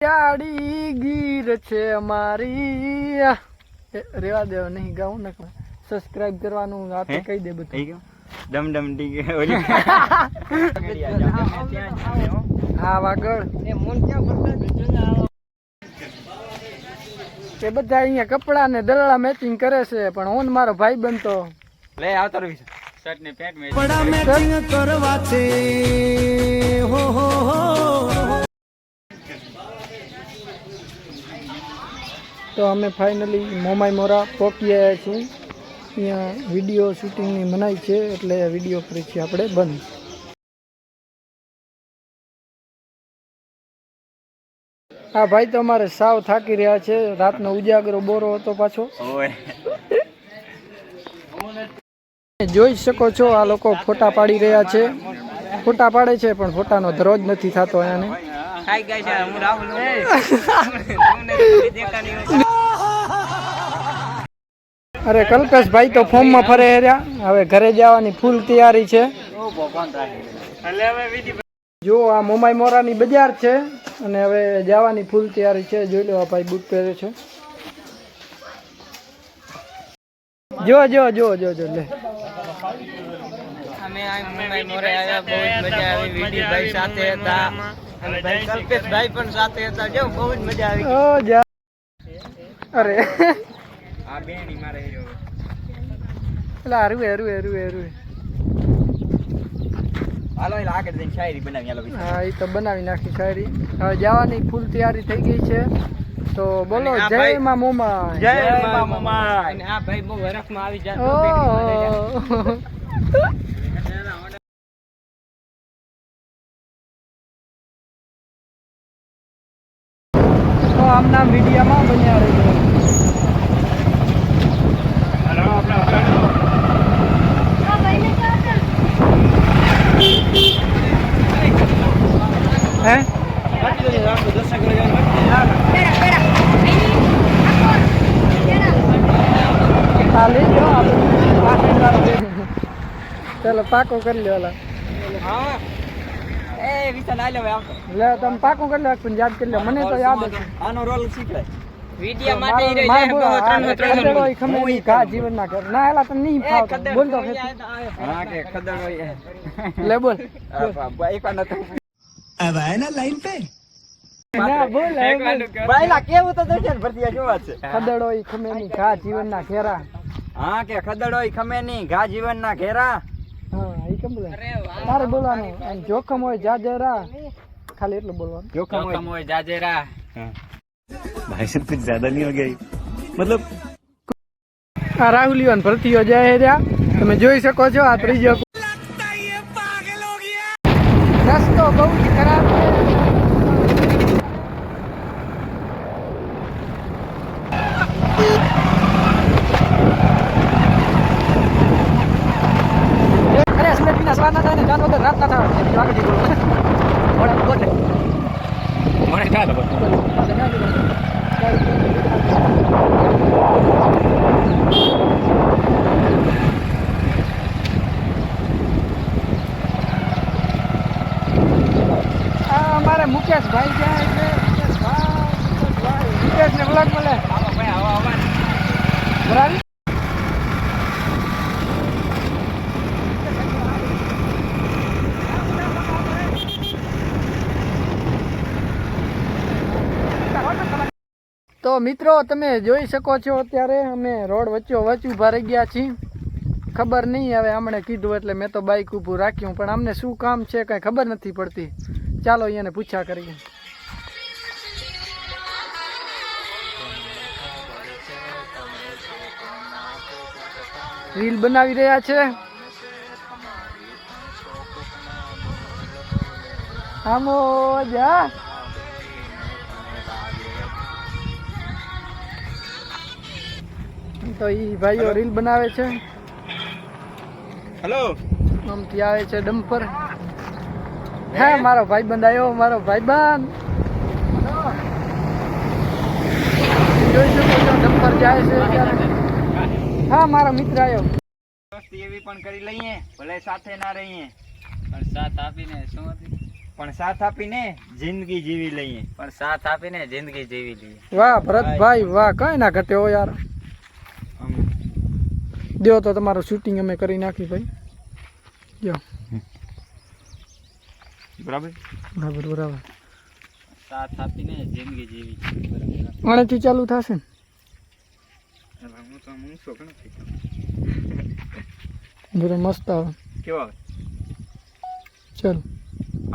યાડી ગીર છે અમારી રેવા દેવ નહીં ગાઉં ને સબસ્ક્રાઇબ કરવાનું આપે કહી દે બધું ડમ ડમ ડી ઓલી હા વાગડ એ મોન ક્યાં ફરતા કે બધા અહીંયા કપડા ને દલડા મેચિંગ કરે છે પણ હું મારો ભાઈ બનતો લે આવતો રહી શર્ટ ને પેન્ટ મેચ કપડા મેચિંગ કરવા છે હો હો હો તો અમે ફાઇનલી મોમાઈ મોરા પહોંચી આવ્યા છીએ અહીંયા વિડીયો શૂટિંગની મનાઈ છે એટલે વિડીયો કરી છે આપણે બંધ હા ભાઈ તો અમારે સાવ થાકી રહ્યા છે રાતનો ઉજાગરો બોરો હતો પાછો જોઈ શકો છો આ લોકો ફોટા પાડી રહ્યા છે ફોટા પાડે છે પણ ફોટાનો ધરો જ નથી થતો અરે કલ્પેશ ભાઈ તો ફોર્મ માં ફરે રહ્યા હવે ઘરે જવાની ફૂલ તૈયારી છે જો આ મોમાઈ મોરાની બજાર છે અને હવે જવાની ફૂલ તૈયારી છે જોઈ લો આ ભાઈ બૂટ પહેરે છે જો જો જો જો જો લે અમે આ મોમાઈ મોરે આવ્યા બહુ મજા આવી વિડી ભાઈ સાથે હતા અને ભાઈ કલ્પેશ ભાઈ પણ સાથે હતા જો બહુ જ મજા આવી ઓ જા અરે આ બેની મારે હીરો એલા હરવે હરવે હરવે હરવે હાલો એટલે આગળ જઈને શાયરી બનાવી હાલો હા એ તો બનાવી નાખી શાયરી હવે જવાની ફૂલ તૈયારી થઈ ગઈ છે તો બોલો જય માં મોમા જય માં મોમા અને આ ભાઈ બહુ હરખમાં આવી જાય તો આમના મીડિયામાં બન્યા રહેજો હે ચાલો પાકો કરી લો લે તમે પાકો કરી લો પણ યાદ કરી લો મને તો યાદ છે આનો રોલ શીખવાય વિડિયો માટે ઈ રહી જાય બહુ ત્રણ ખમે ઘા જીવન ના કર ના એલા તને નહીં ફાવતો બોલ તો હા કે ખદડ હોય લે બોલ એક વાર નતો अब आए ना लाइन पे ના બોલ ભાઈલા કેવું તો દર્શન ભરતી શું વાત છે ખદડો ઈ ખમે ની ઘા જીવન ના ઘેરા હા કે ખદડ હોય ખમે ની ઘા જીવન ના ઘેરા હા ઈ કેમ બોલે તારે બોલવાનું અને જોખમ હોય જાજરા ખાલી એટલું બોલવાનું જોખમ હોય જાજેરા भाई साहब कुछ ज्यादा नहीं हो गया मतलब આ રાહુલિયન ભરતીઓ જાય રહ્યા તમે જોઈ શકો છો આ ત્રીજો રસ્તો બહુ જ ખરાબ છે અરે સ્લેટીના સ્વાદ ના થાય ને જાન વગર રાત ના થાય આગળ જઈ બોલે બોલે મને ખ્યાલ હતો અમારે મુકેશ ભાઈ જાય એટલે મુકેશ ને વ્લોગ મળે બરાબર તો મિત્રો તમે જોઈ શકો છો અત્યારે અમે રોડ વચ્ચે ઊભા રહી ગયા છીએ ખબર નહીં હવે હમણે કીધું એટલે મેં તો બાઇક ઊભું રાખ્યું પણ અમને શું કામ છે કાંઈ ખબર નથી પડતી ચાલો અહીંયાને પૂછ્યા કરીએ રીલ બનાવી રહ્યા છે આમો જા તો ઈ ભાઈઓ રીલ બનાવે છે હેલો આમથી આવે છે ડમ્પર હે મારો ભાઈબંધ આવ્યો મારો ભાઈબંધ જોઈ શકો છો ડમ્પર જાય છે અત્યારે હા મારો મિત્ર આવ્યો એવી પણ કરી લઈએ ભલે સાથે ના રહીએ પણ સાથ આપીને શું હતી પણ સાથ આપીને જિંદગી જીવી લઈએ. પણ સાથ આપીને જિંદગી જીવી લઈએ. વાહ ભરતભાઈ વાહ, કઈ ના ઘટે હો યાર. દો તો તમારું શૂટિંગ અમે કરી નાખી ભાઈ. જો બરાબર બરાબર બરાબર. સાથ આપીને જિંદગી જીવી લઈએ. આનેથી ચાલુ થશે ને? હું તો મૂંગશો ઘણો થઈ બરો મસ્ત આવે. કેવો આવે? ચાલ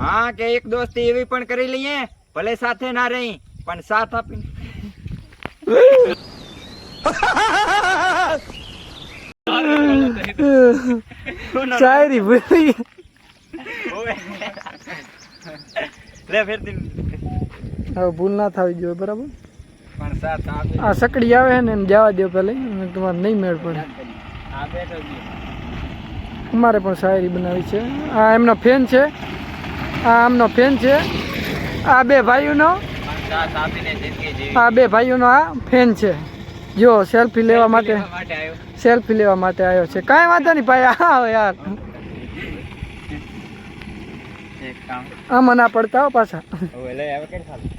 હા કે એક દોસ્તી એવી પણ કરી લઈએ, ભલે સાથે ના રહી પણ સાથ આપીને. શાયરી ભૂલી. લે ફેરથી હવે ભૂલ ના થવી જોઈએ બરાબર. પણ સાથ આપે. આ સકડી આવે ને એને જવા દો પહેલા, તમારે નહીં મેળ પડે. આ બેઠો ગયો. અમારે પણ શાયરી બનાવી છે. આ એમનો ફેન છે, આ આમનો ફેન છે. આ બે ભાઈઓનો, પણ સાથ આપીને જિંદગી જીવી. આ બે ભાઈઓનો આ ફેન છે. જો સેલ્ફી લેવા માટે, માટે આવ્યો. સેલ્ફી લેવા માટે આવ્યો છે. કાંઈ વાંધો નહીં ભાઈ, આવો યાર. એક કામ આમાં ના પડતા હો પાછા. હવે લઈ આવે કે ખાલી.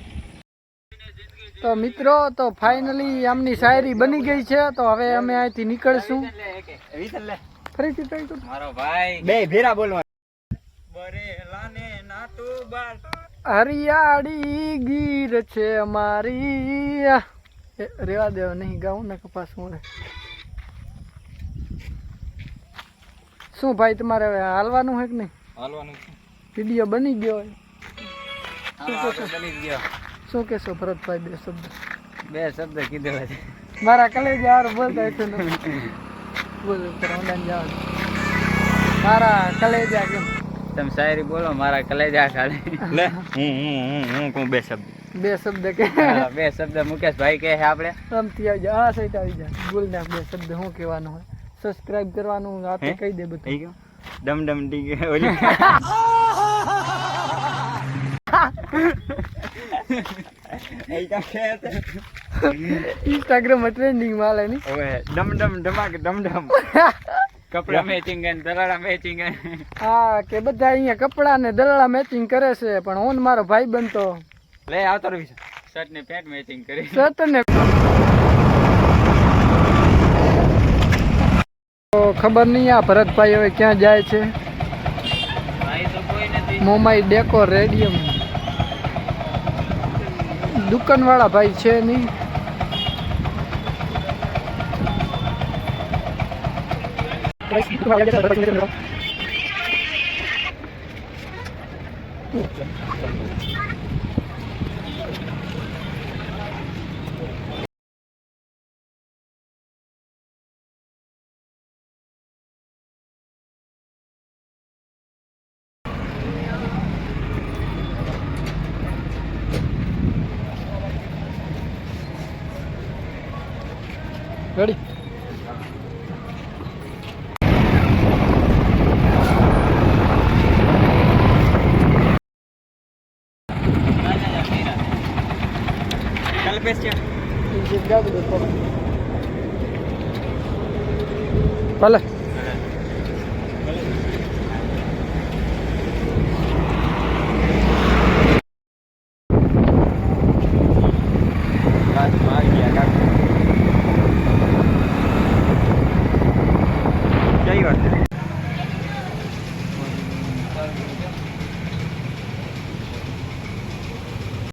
તો મિત્રો, તો ફાઇનલી આમની શાયરી બની ગઈ છે. તો હવે અમે અહીંથી નીકળશું. વિતર લે. ફરીથી ટ્રાય કરું. મારો ભાઈ બે ભેરા બોલવા. બરેલાને નાતુ બાર. હરિયાળી ગીર છે અમારી. રેવા દેવા નહીં ગાઉં ને કપાસ મળે. શું ભાઈ તમારે હવે હાલવાનું હોય કે નહીં? હાલવાનું છે. વિડીયો બની ગયો હોય. હા, બની ગયો. શું કહેશો ભરતભાઈ? બે શબ્દ. બે શબ્દ કીધો છે. મારા કલેજ યાર બોલતા છે ને. બોલ ઓનલાઈન જવાનું. મારા કલેજા કેમ? તમે શાયરી બોલો, મારા કલેજા ખાલી. લે હું કહું બે શબ્દ. બે શબ્દ કે હા, બે શબ્દ મુકેશભાઈ કહે છે આપણે. રમતી આવી જાય. હા સહિત આવી જાય. બોલ નાખ બે શબ્દ. શું કહેવાનું હોય? સબસ્ક્રાઇબ કરવાનું આપે હે? કહી દે બધું. થઈ ગયું. ડમ ડમ ડી ઓલી. એ કામ છે ઇન્સ્ટાગ્રામ ટ્રેન્ડિંગ માં હાલે ની. હવે ડમ ડમ ધમાક ડમ ડમ. કપડા મેચિંગ અને દરાડા મેચિંગ. હા કે બધા અહીંયા કપડા ને દલડા મેચિંગ કરે છે, પણ હું ને મારો ભાઈ બનતો લે આવતો રહીશ. શર્ટ ને પેન્ટ મેચિંગ કરી. સત ને તો ખબર નહીં આ ભરતભાઈ હવે ક્યાં જાય છે. ભાઈ તો કોઈ નથી. મોમાઈ ડેકો રેડિયમ દુકાન વાળા ભાઈ છે નહીં. રેડી. કલ્પેશ છે. ભલે